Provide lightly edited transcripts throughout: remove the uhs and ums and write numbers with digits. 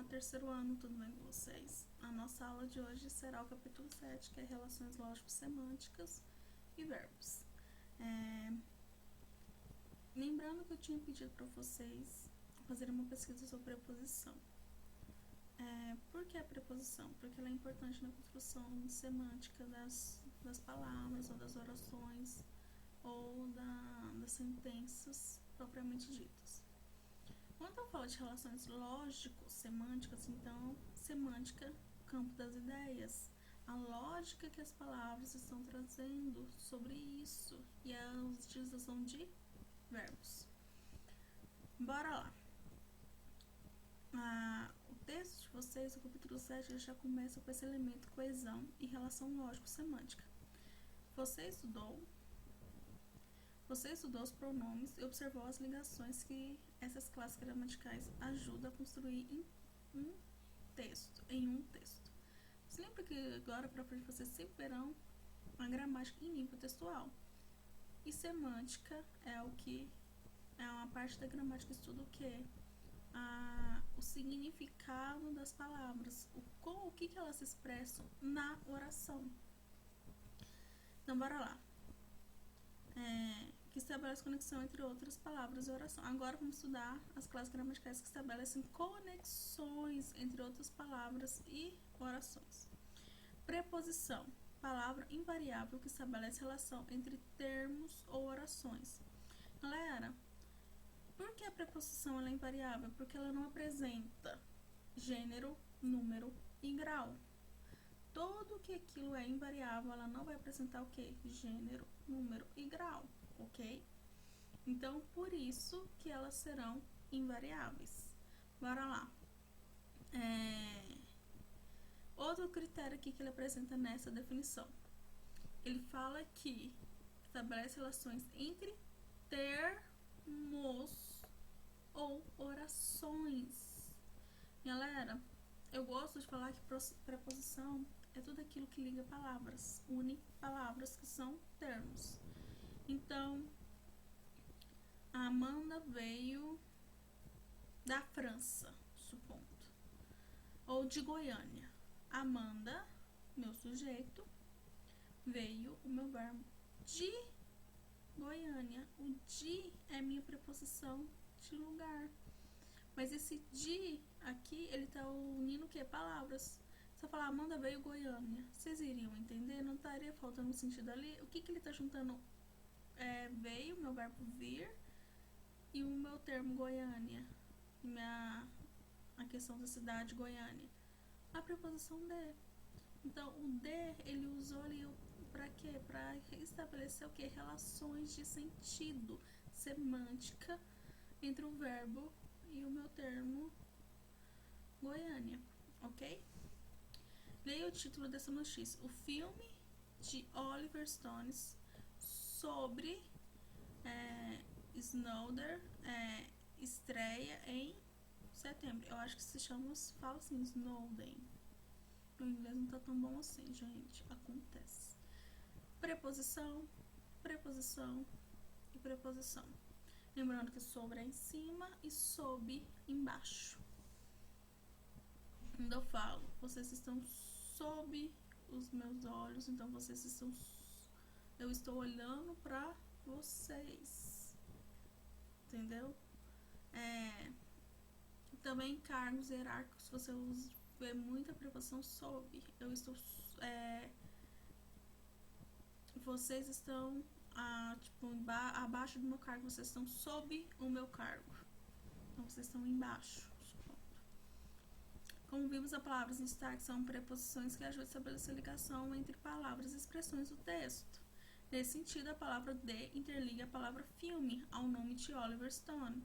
terceiro ano, tudo bem com vocês? A nossa aula de hoje será o capítulo 7, que é Relações Lógico-Semânticas e Verbos. Lembrando que eu tinha pedido para vocês fazerem uma pesquisa sobre preposição. Por que a preposição? Porque ela é importante na construção semântica das palavras ou das orações ou das sentenças propriamente ditas. Quando eu falo de relações lógico-semânticas, então, semântica, campo das ideias, a lógica que as palavras estão trazendo sobre isso e a utilização de verbos. Bora lá. O texto de vocês, o capítulo 7, ele já começa com esse elemento coesão e relação lógico-semântica. Você estudou os pronomes e observou as ligações que essas classes gramaticais ajudam a construir em um texto. Você lembra que agora para frente vocês sempre verão a gramática em nível textual. E semântica é uma parte da gramática que estuda o quê? O significado das palavras, o que elas expressam na oração. Então, bora lá. Que estabelece conexão entre outras palavras e oração. Agora vamos estudar as classes gramaticais que estabelecem conexões entre outras palavras e orações. Preposição, palavra invariável que estabelece relação entre termos ou orações. Galera, por que a preposição ela é invariável? Porque ela não apresenta gênero, número e grau. Tudo que aquilo é invariável, ela não vai apresentar o que? Gênero, número e grau, ok? Então, por isso que elas serão invariáveis. Bora lá. Outro critério aqui que ele apresenta nessa definição. Ele fala que estabelece relações entre termos ou orações. Galera, eu gosto de falar que preposição é tudo aquilo que liga palavras, une palavras que são termos. Então, a Amanda veio da França, supondo, ou de Goiânia. Amanda, meu sujeito, veio o meu verbo de Goiânia. O de é minha preposição de lugar. Mas esse de aqui, ele tá unindo o que? Palavras. Se eu falar Amanda veio Goiânia, vocês iriam entender? Não estaria faltando sentido ali? O que ele tá juntando? Veio, meu verbo vir, e o meu termo Goiânia. A questão da cidade Goiânia. A preposição de. Então, o de, ele usou ali para quê? Para estabelecer o quê? Relações de sentido, semântica, entre o verbo e o meu termo Goiânia, ok? Leia o título dessa notícia. O filme de Oliver Stone sobre Snowden estreia em setembro. Eu acho que se chama, fala assim, Snowden. O inglês não tá tão bom assim, gente. Acontece. Preposição, preposição e preposição. Lembrando que sobre é em cima e sob embaixo. Quando eu falo, vocês estão sob os meus olhos, então eu estou olhando pra vocês. Entendeu? Também cargos hierárquicos, você vê muita preposição sob. Vocês estão abaixo do meu cargo, vocês estão sob o meu cargo. Então vocês estão embaixo. Como vimos, as palavras em destaque são preposições que ajudam a estabelecer ligação entre palavras e expressões do texto. Nesse sentido, a palavra de interliga a palavra filme ao nome de Oliver Stone.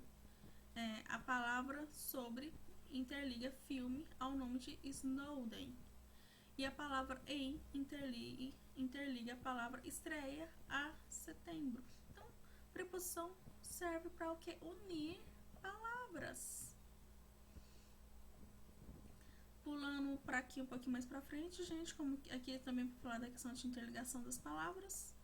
A palavra sobre interliga filme ao nome de Snowden. E a palavra em interliga a palavra estreia a setembro. Então, preposição serve para o que? Unir palavras. Pulando para aqui um pouquinho mais para frente, gente, como aqui também para falar da questão de interligação das palavras.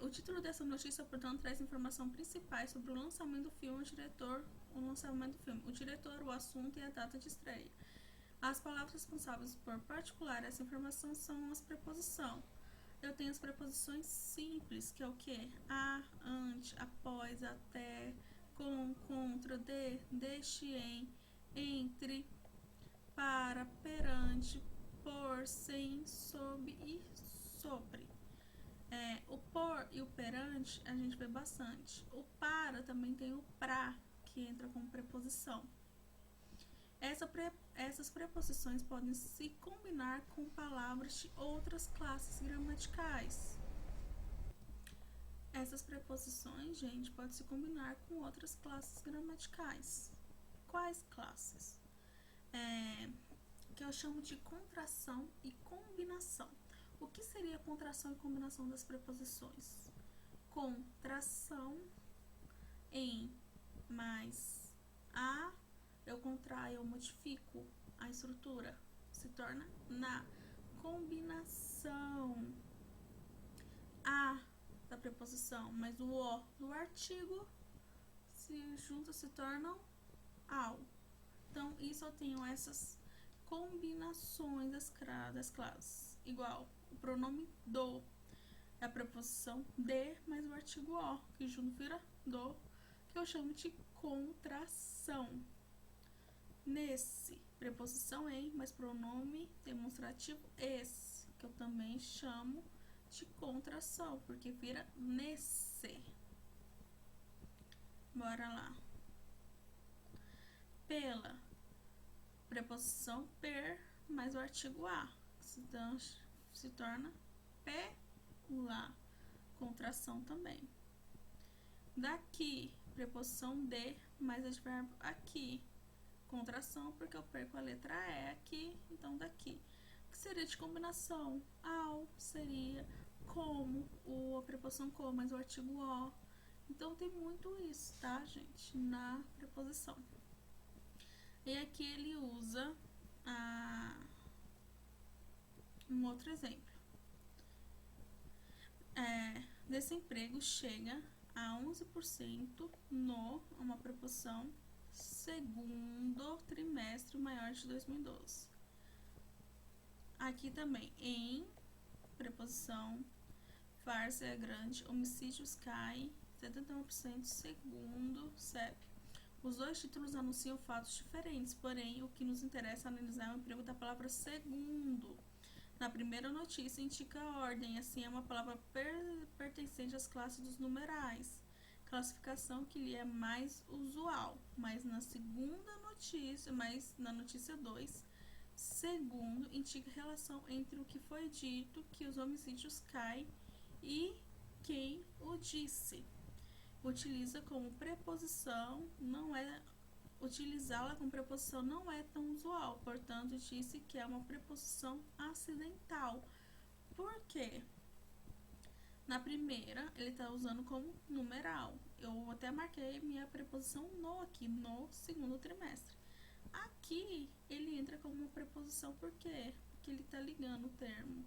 O título dessa notícia, portanto, traz informação principais sobre o lançamento do filme. O diretor o lançamento do filme, o diretor, o assunto e a data de estreia. As palavras responsáveis por particular essa informação são as preposições. Eu tenho as preposições simples, que é o que? A, ante, após, até, com, contra, de, deste, em, entre, para, perante, por, sem, sob e sobre. O por e o perante a gente vê bastante. O para também tem o pra, que entra como preposição. Essas preposições podem se combinar com palavras de outras classes gramaticais. Essas preposições, gente, podem se combinar com outras classes gramaticais. Quais classes? Que eu chamo de contração e combinação. O que seria contração e combinação das preposições? Contração em mais a, eu contraio, eu modifico a estrutura, se torna na. Combinação, a da preposição mais o do artigo se juntam, se tornam ao. Então, isso eu tenho essas combinações das classes. Igual o pronome do, é a preposição de mais o artigo o, que junto vira do, que eu chamo de contração. Nesse, preposição em mais pronome demonstrativo esse, que eu também chamo de contração, porque vira nesse. Bora lá. Pela, preposição per mais o artigo a, então se torna pela, contração também. Daqui, preposição de mais advérbio aqui, contração, porque eu perco a letra E aqui, então daqui. O que seria de combinação? Ao seria como, a preposição com mais o artigo o. Então tem muito isso, tá, gente? Na preposição. E aqui ele usa um outro exemplo. Desemprego chega a 11% no, uma preposição, segundo trimestre maior de 2012. Aqui também, em, preposição, farsa é grande, homicídios caem 71% segundo CEP. Os dois títulos anunciam fatos diferentes, porém, o que nos interessa analisar é o emprego da palavra segundo. Na primeira notícia, indica a ordem, assim é uma palavra pertencente às classes dos numerais, classificação que lhe é mais usual. Mas na segunda notícia, na notícia 2, segundo, indica a relação entre o que foi dito, que os homicídios caem, e quem o disse. Utiliza como preposição, utilizá-la como preposição não é tão usual, portanto, disse que é uma preposição acidental. Por quê? Na primeira, ele está usando como numeral. Eu até marquei minha preposição no aqui, no segundo trimestre. Aqui, ele entra como uma preposição, por quê? Porque ele está ligando o termo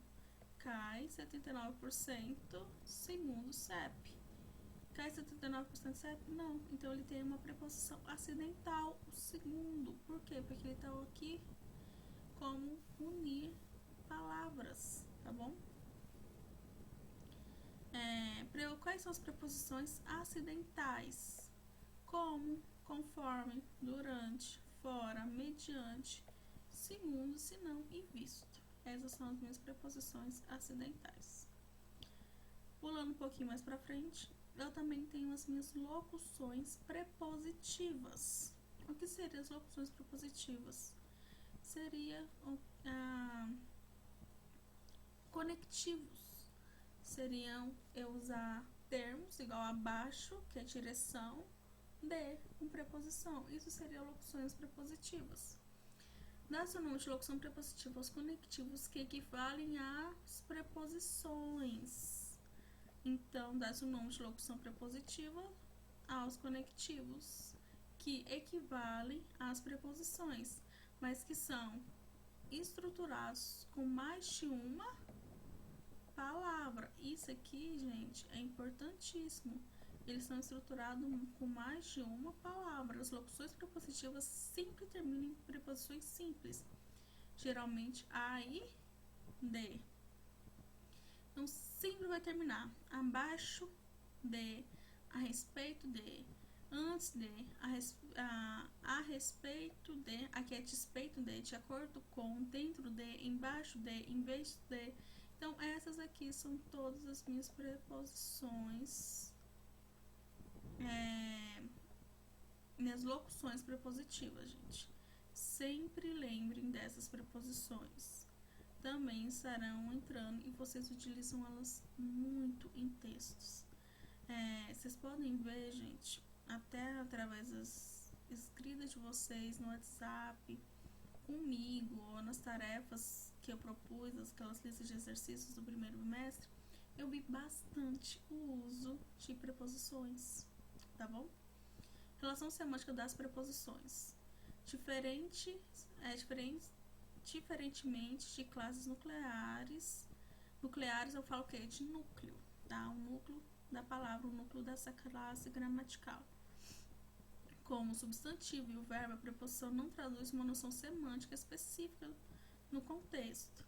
cai 79% segundo CEP. Cai 79% CEP? Não. Então, ele tem uma preposição acidental, o segundo. Por quê? Porque ele está aqui como unir palavras, tá bom? Quais são as preposições acidentais? Como, conforme, durante, fora, mediante, segundo, senão e visto. Essas são as minhas preposições acidentais. Pulando um pouquinho mais pra frente, eu também tenho as minhas locuções prepositivas. O que seriam as locuções prepositivas? Seria conectivos. Seriam eu usar termos igual abaixo, que é direção, de, com preposição. Isso seria locuções prepositivas. Dá-se o nome de locução prepositiva aos conectivos que equivalem às preposições. Então, dá-se o nome de locução prepositiva aos conectivos que equivalem às preposições, mas que são estruturados com mais de uma palavra. Isso aqui, gente, é importantíssimo. eles são estruturados com mais de uma palavra. As locuções prepositivas sempre terminam em preposições simples, geralmente a e de. Então sempre vai terminar abaixo de, a respeito de, antes de, a respeito de, aqui é despeito de acordo com, dentro de, embaixo de, em vez de. Então essas aqui são todas as minhas preposições, minhas locuções prepositivas, gente. Sempre lembrem dessas preposições. Também estarão entrando e vocês utilizam elas muito em textos. Vocês podem ver, gente, até através das escritas de vocês no WhatsApp, comigo, ou nas tarefas que eu propus, aquelas listas de exercícios do primeiro bimestre, eu vi bastante o uso de preposições, tá bom? Relação semântica das preposições. Diferentemente de classes nucleares eu falo o quê? De núcleo, tá? O núcleo da palavra, o núcleo dessa classe gramatical. Como o substantivo e o verbo, a preposição não traduz uma noção semântica específica no contexto.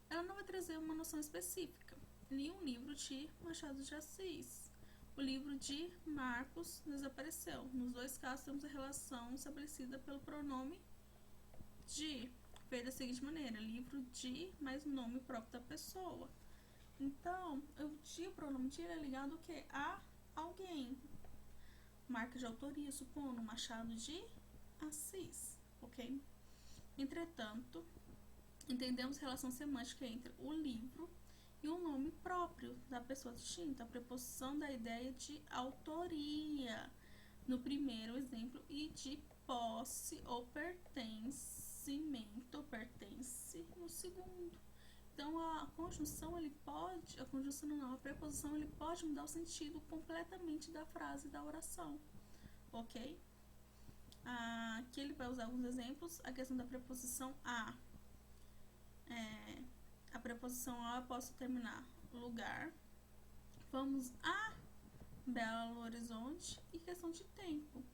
Ela não vai trazer uma noção específica. Li um livro de Machado de Assis. O livro de Marcos desapareceu. Nos dois casos temos a relação estabelecida pelo pronome de, feito da seguinte maneira: livro de mais o nome próprio da pessoa. Então, o pronome de é ligado o quê? A alguém. Marca de autoria, supondo Machado de Assis, ok? Entretanto, entendemos relação semântica entre o livro e o nome próprio da pessoa distinta, a preposição da ideia de autoria no primeiro exemplo e de posse ou pertencimento, pertence no segundo. Então a preposição ele pode mudar o sentido completamente da frase, da oração, ok? Aqui ele vai usar alguns exemplos. A questão da preposição a. A preposição a eu posso terminar lugar. Vamos a Belo Horizonte. E questão de tempo.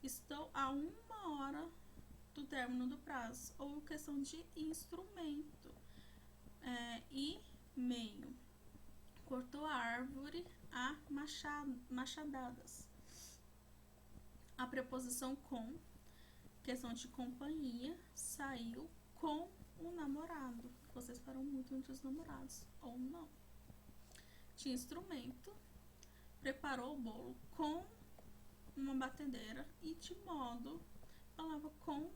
Estou a 1 hora do término do prazo. Ou questão de instrumento. E meio. Cortou a árvore a machadadas. A preposição com, questão de companhia, saiu com o namorado. Vocês farão muito entre os namorados, ou não. De instrumento, preparou o bolo com uma batedeira e de modo, falava com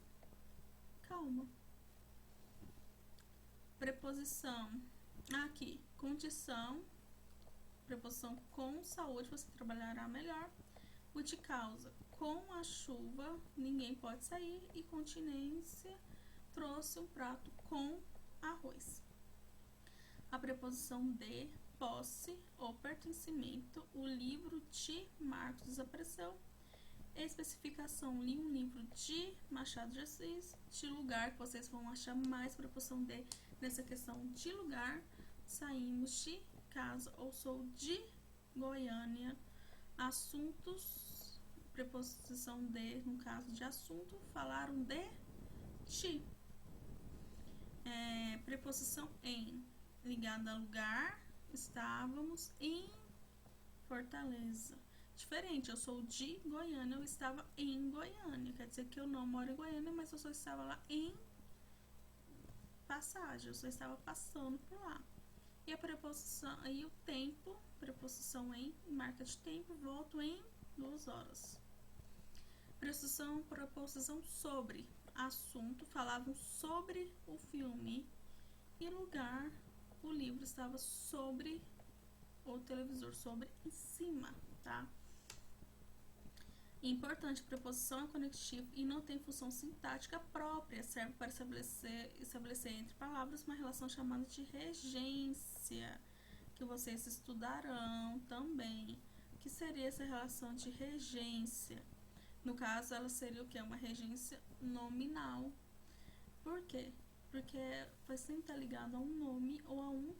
calma. Preposição aqui, condição, preposição com saúde, você trabalhará melhor. O de causa, com a chuva, ninguém pode sair. E continência, trouxe um prato com arroz. A preposição de, posse ou pertencimento, o livro de Marcos desapareceu. Especificação, li um livro de Machado de Assis. De lugar, que vocês vão achar mais preposição de nessa questão de lugar. Saímos de casa, ou sou de Goiânia. Assuntos, preposição de, no caso de assunto, falaram de ti. Preposição em, ligada a lugar, estávamos em Fortaleza. Diferente, eu sou de Goiânia, eu estava em Goiânia. Quer dizer que eu não moro em Goiânia, mas eu só estava lá em passagem, eu só estava passando por lá. E a preposição, aí o tempo, preposição em, marca de tempo, volto em 2 horas. Preposição sobre, assunto, falavam sobre o filme. E lugar, o livro estava sobre o televisor, sobre em cima, tá? Importante, preposição é conectivo e não tem função sintática própria, serve para estabelecer entre palavras uma relação chamada de regência, que vocês estudarão também. O que seria essa relação de regência? No caso, ela seria o que? Uma regência nominal. Por quê? Porque vai sempre estar ligado a um nome ou a um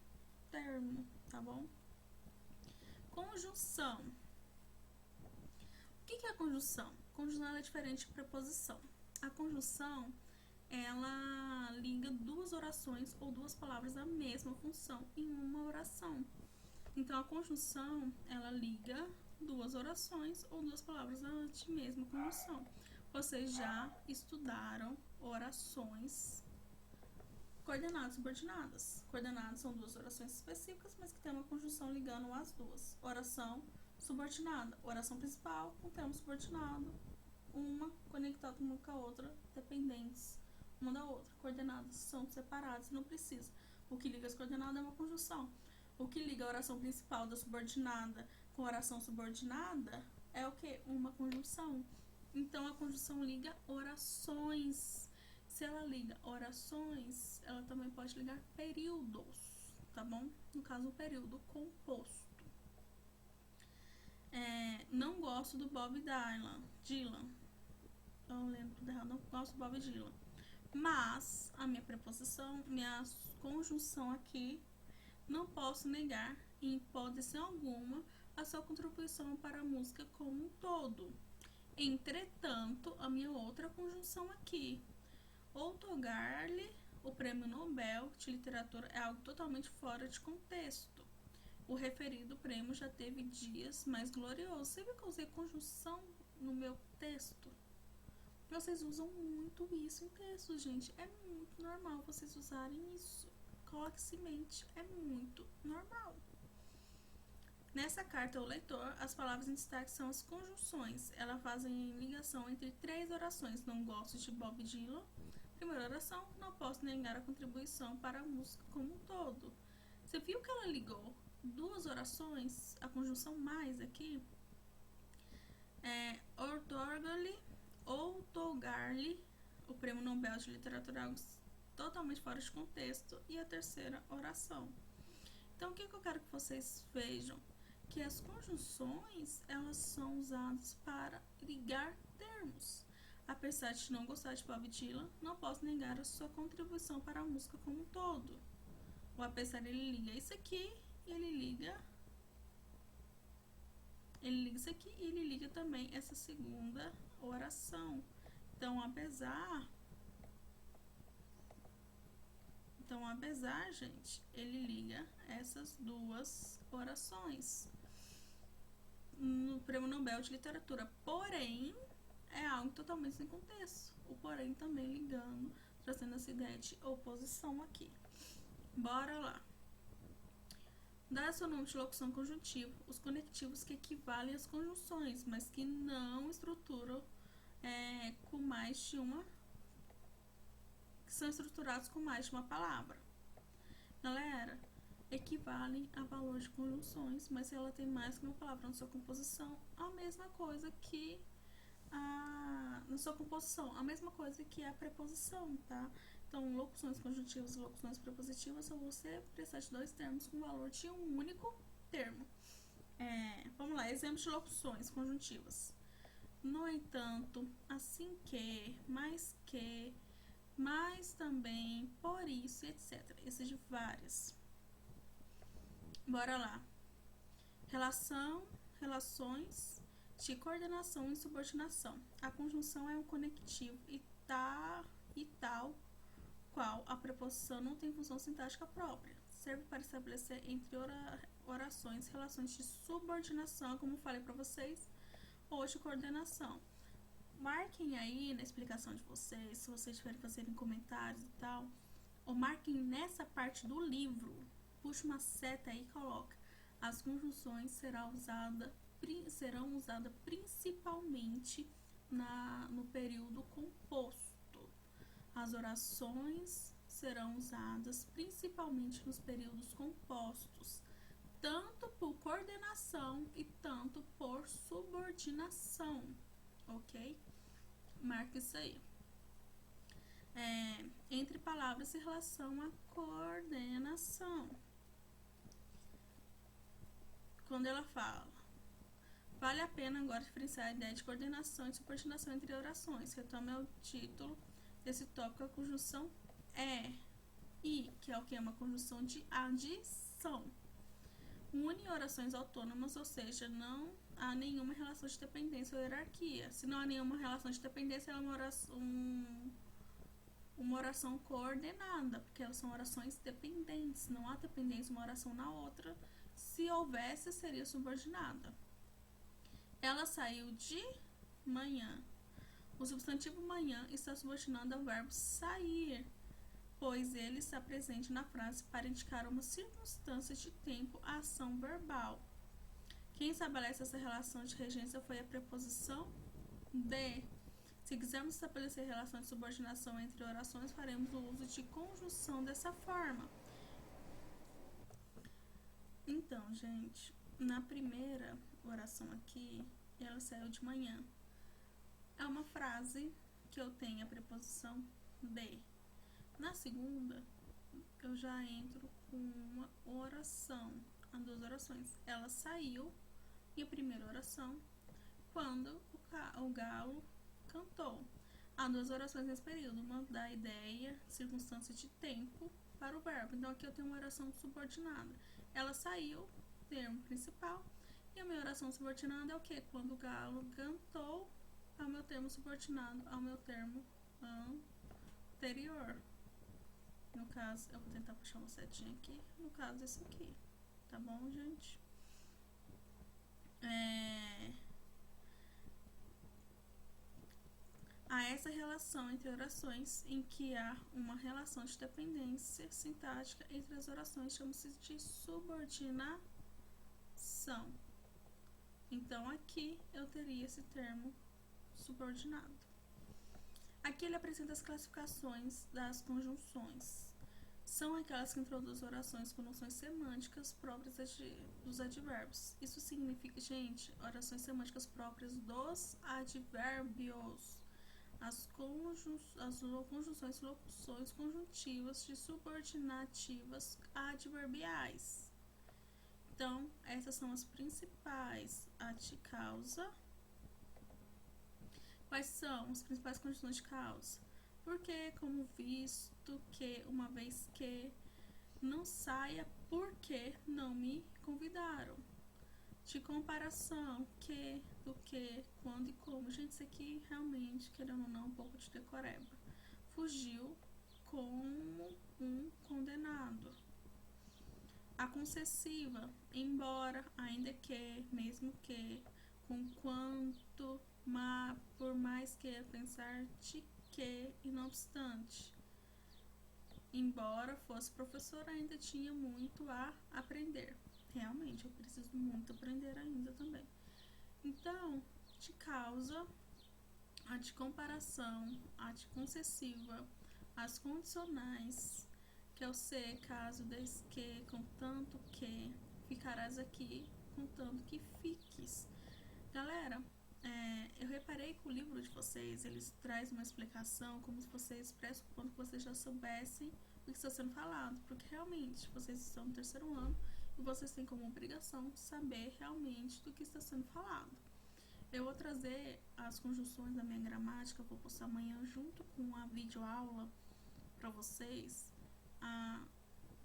termo, tá bom? Conjunção. O que é a conjunção? Conjunção é diferente de preposição. A conjunção, ela liga duas orações ou duas palavras da mesma função em uma oração. Então, a conjunção, ela liga duas orações ou duas palavras da mesma conjunção. Vocês já estudaram orações coordenadas e subordinadas. Coordenadas são duas orações específicas, mas que tem uma conjunção ligando as duas. Oração subordinada, oração principal com termo subordinado, uma conectada uma com a outra, dependentes uma da outra. Coordenadas são separadas, não precisa. O que liga as coordenadas é uma conjunção. O que liga a oração principal da subordinada com a oração subordinada é o que? Uma conjunção. Então, a conjunção liga orações. Se ela liga orações, ela também pode ligar períodos, tá bom? No caso, o período composto. Não gosto do Bob Dylan. Eu lembro tudo errado, não gosto do Bob Dylan. Mas, a minha preposição, minha conjunção aqui, não posso negar, em hipótese alguma, a sua contribuição para a música como um todo. Entretanto, a minha outra conjunção aqui, outorgar-lhe o Prêmio Nobel de Literatura é algo totalmente fora de contexto. O referido prêmio já teve dias mais gloriosos. Você viu que eu usei conjunção no meu texto? Vocês usam muito isso em texto, gente. É muito normal vocês usarem isso. Coloque-se em mente, é muito normal. Nessa carta ao leitor, as palavras em destaque são as conjunções. Elas fazem ligação entre três orações. Não gosto de Bob Dylan. Primeira oração, não posso negar a contribuição para a música como um todo. Você viu que ela ligou duas orações, a conjunção mais aqui? Outorgar-lhe o Prêmio Nobel de Literatura, algo totalmente fora de contexto. E a terceira oração. Então, o que eu quero que vocês vejam? Que as conjunções, elas são usadas para ligar termos. Apesar de não gostar de Bob Dylan, não posso negar a sua contribuição para a música como um todo. Ou apesar ele liga isso aqui, ele liga isso aqui e ele liga também essa segunda oração. Então, apesar, gente, ele liga essas duas orações no Prêmio Nobel de Literatura. Porém, é algo totalmente sem contexto. O porém também ligando, trazendo essa ideia de oposição aqui. Bora lá. Dá seu nome de locução conjuntivo os conectivos que equivalem às conjunções, mas que não estruturam com mais de uma, que são estruturados com mais de uma palavra. Galera, equivalem a valor de conjunções, mas se ela tem mais que uma palavra na sua composição, a mesma coisa que na sua composição, a mesma coisa que a preposição, tá? Então, locuções conjuntivas e locuções prepositivas são você precisar de dois termos com o valor de um único termo. Vamos lá, exemplo de locuções conjuntivas. No entanto, assim que, mais também, por isso, etc. Esses de várias. Bora lá. Relações de coordenação e subordinação. A conjunção é um conectivo e tal qual a preposição não tem função sintática própria. Serve para estabelecer entre orações relações de subordinação, como falei para vocês, ou de coordenação. Marquem aí na explicação de vocês, se vocês tiverem fazendo comentários e tal, ou marquem nessa parte do livro, puxa uma seta aí e coloca. As conjunções serão usadas principalmente no período composto. As orações serão usadas principalmente nos períodos compostos, tanto por coordenação e tanto por subordinação, ok? Marca isso aí. Entre palavras em relação à coordenação. Quando ela fala, vale a pena agora diferenciar a ideia de coordenação e subordinação entre orações. Retome o título desse tópico, a conjunção e, que é o que? É uma conjunção de adição. Une orações autônomas, ou seja, não há nenhuma relação de dependência ou hierarquia. Se não há nenhuma relação de dependência, é uma oração coordenada, porque elas são orações dependentes. Não há dependência uma oração na outra. Se houvesse, seria subordinada. Ela saiu de manhã. O substantivo manhã está subordinado ao verbo sair, pois ele está presente na frase para indicar uma circunstância de tempo à ação verbal. Quem estabelece essa relação de regência foi a preposição de. Se quisermos estabelecer relação de subordinação entre orações, faremos o uso de conjunção dessa forma. Então, gente, na primeira oração aqui, ela saiu de manhã. É uma frase que eu tenho a preposição de. Na segunda, eu já entro com uma oração, as duas orações. Ela saiu, e a primeira oração, quando o galo cantou. Há duas orações nesse período, uma da ideia, circunstância de tempo, para o verbo. Então aqui eu tenho uma oração subordinada. Ela saiu, termo principal, e a minha oração subordinada é o que? Quando o galo cantou, é o meu termo subordinado ao meu termo anterior. No caso, eu vou tentar puxar uma setinha aqui. No caso, esse aqui. Tá bom, gente? Há essa relação entre orações em que há uma relação de dependência sintática entre as orações, chama-se de subordinação. Então, aqui eu teria esse termo subordinado. Aqui ele apresenta as classificações das conjunções. São aquelas que introduzem orações com noções semânticas próprias dos advérbios. Isso significa, gente, orações semânticas próprias dos advérbios. As conjunções, locuções conjuntivas de subordinativas adverbiais. Então, essas são as principais. De causa. Quais são as principais condições de causa? Porque, como visto, que, uma vez que, não saia porque não me convidaram. De comparação, que, do que, quando e como. Gente, isso aqui realmente, querendo ou não, um pouco de decoreba. Fugiu como um condenado. A concessiva, embora, ainda que, mesmo que, com quanto, por mais que, pensar de que, e não obstante. Embora fosse professor, ainda tinha muito a aprender. Realmente, eu preciso muito aprender ainda também. Então, de causa, a de comparação, a de concessiva, as condicionais, que é o ser, caso, desde que, contanto que, ficarás aqui, contanto que fiques. Galera, eu reparei que o livro de vocês, eles traz uma explicação como se vocês pressupondo que vocês já soubessem o que está sendo falado, porque realmente vocês estão no terceiro ano e vocês têm como obrigação saber realmente do que está sendo falado. Eu vou trazer as conjunções da minha gramática, vou postar amanhã junto com a videoaula para vocês,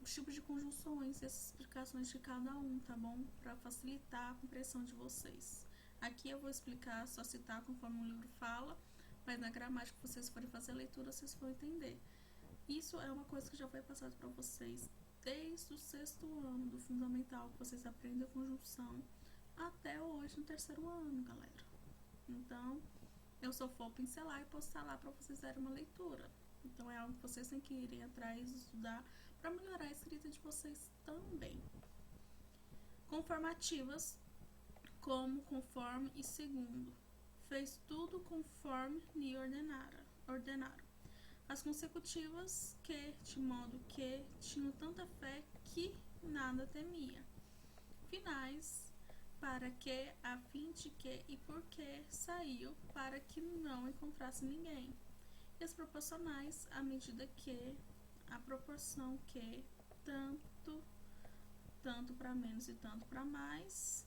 os tipos de conjunções e as explicações de cada um, tá bom? Para facilitar a compreensão de vocês. Aqui eu vou explicar, só citar conforme o livro fala, mas na gramática que vocês forem fazer a leitura, vocês vão entender. Isso é uma coisa que já foi passado para vocês desde o 6º ano do fundamental, que vocês aprendem a conjunção até hoje no 3º ano, galera. Então, eu só vou pincelar e postar lá para vocês darem uma leitura. Então, é algo que vocês têm que irem atrás e estudar para melhorar a escrita de vocês também. Conformativas, como, conforme e segundo. Fez tudo conforme lhe ordenaram. As consecutivas, que, de modo que, tinham tanta fé que nada temia. Finais, para que, a fim de que e porque saiu, para que não encontrasse ninguém. E as proporcionais, à medida que, a proporção que, tanto para menos e tanto para mais,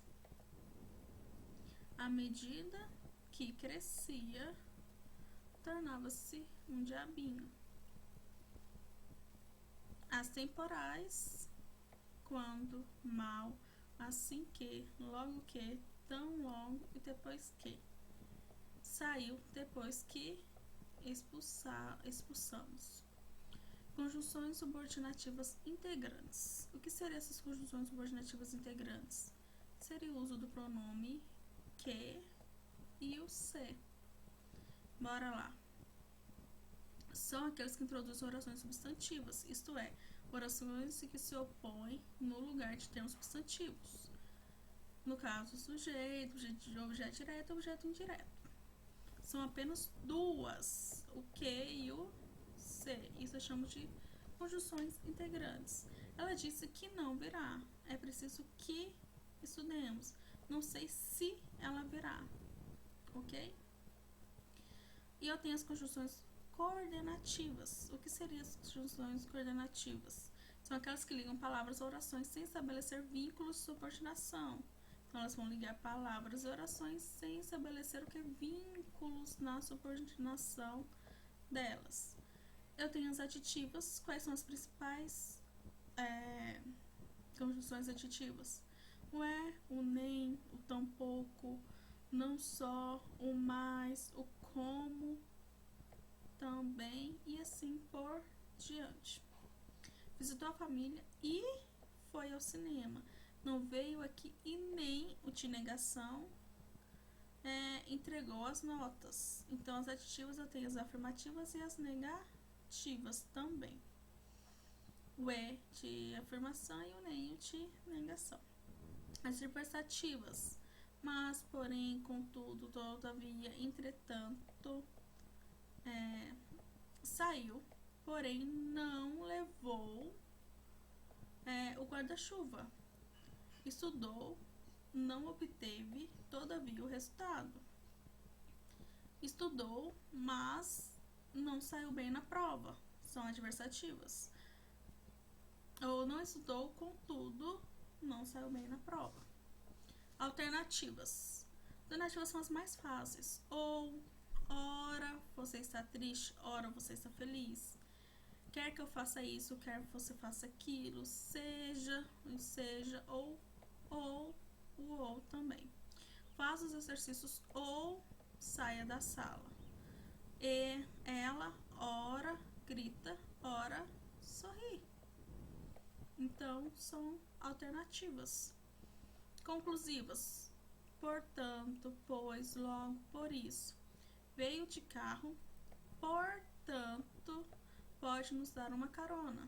à medida que crescia, tornava-se um diabinho. As temporais, quando, mal, assim que, logo que, tão longo e depois que. Saiu depois que expulsamos. Conjunções subordinativas integrantes. O que seriam essas conjunções subordinativas integrantes? Seria o uso do pronome que e o se. Bora lá. São aqueles que introduzem orações substantivas, isto é, orações que se opõem no lugar de termos substantivos. No caso, sujeito, objeto direto e objeto indireto. São apenas duas, o que e o se. Isso eu chamo de conjunções integrantes. Ela disse que não virá. É preciso que estudemos. Não sei se ela virá, ok? E eu tenho as conjunções coordenativas. O que seriam as conjunções coordenativas? São aquelas que ligam palavras a orações sem estabelecer vínculos de subordinação. Então, elas vão ligar palavras e orações sem estabelecer o que? Vínculos na subordinação delas. Eu tenho as aditivas. Quais são as principais conjunções aditivas? O é, o nem, o tampouco, não só, o mais, o como, também e assim por diante. Visitou a família e foi ao cinema. Não veio aqui e nem o de negação entregou as notas. Então, as aditivas eu tenho as afirmativas e as negativas também. O é de afirmação e o nem de negação. As adversativas. Mas, porém, contudo, todavia, entretanto, saiu, porém não levou o guarda-chuva. Estudou, não obteve, todavia, o resultado. Estudou, mas não saiu bem na prova. São adversativas. Ou não estudou, contudo, não saiu bem na prova. Alternativas. Alternativas são as mais fáceis. Ou, ora, você está triste, ora, você está feliz. Quer que eu faça isso, quer que você faça aquilo. Seja, ou o ou também. Faz os exercícios ou saia da sala. E ela, ora, grita, ora, sorri. Então, são alternativas. Conclusivas. Portanto, pois, logo, por isso. Veio de carro, portanto, pode nos dar uma carona.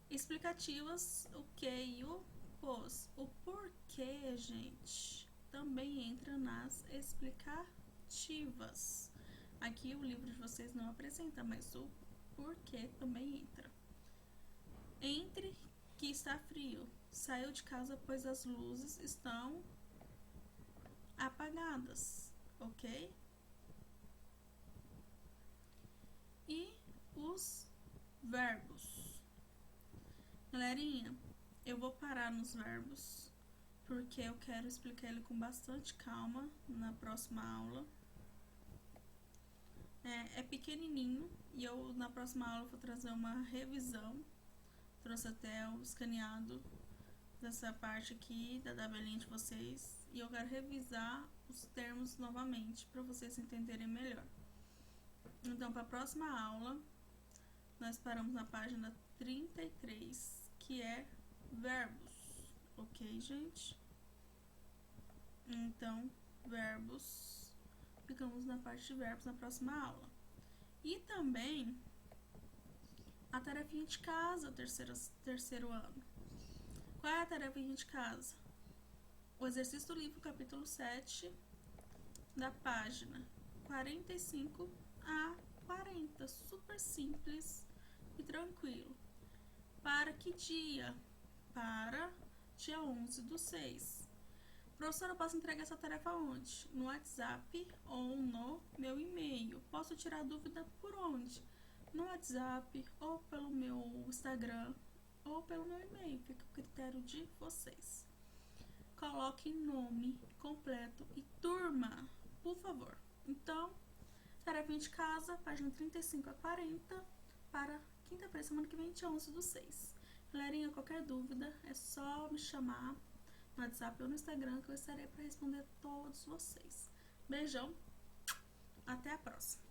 Explicativas, o que e o pois. O porquê, gente, também entra nas explicativas. Aqui o livro de vocês não apresenta, mas o porquê também entra. Entre que está frio. Saiu de casa pois as luzes estão apagadas, ok? E os verbos. Galerinha, eu vou parar nos verbos, porque eu quero explicar ele com bastante calma na próxima aula. É pequenininho e eu na próxima aula vou trazer uma revisão. Trouxe até o escaneado dessa parte aqui da tabelinha de vocês e eu quero revisar os termos novamente para vocês entenderem melhor. Então, para a próxima aula, nós paramos na página 33, que é verbos, ok, gente? Então, verbos, ficamos na parte de verbos na próxima aula. E também a tarefinha de casa, terceiro ano. Qual é a tarefinha de casa? O exercício do livro, capítulo 7, da página 45 a 40. Super simples e tranquilo. Para que dia? Para dia 11/6. Professora, eu posso entregar essa tarefa onde? No WhatsApp ou no meu e-mail. Posso tirar dúvida por onde? No WhatsApp ou pelo meu Instagram ou pelo meu e-mail. Fica a critério de vocês. Coloque nome completo e turma, por favor. Então, tarefa de casa, página 35 a 40, para quinta-feira, semana que vem, dia 11/6. Galerinha, qualquer dúvida é só me chamar. no WhatsApp ou no Instagram, que eu estarei para responder todos vocês. Beijão, até a próxima!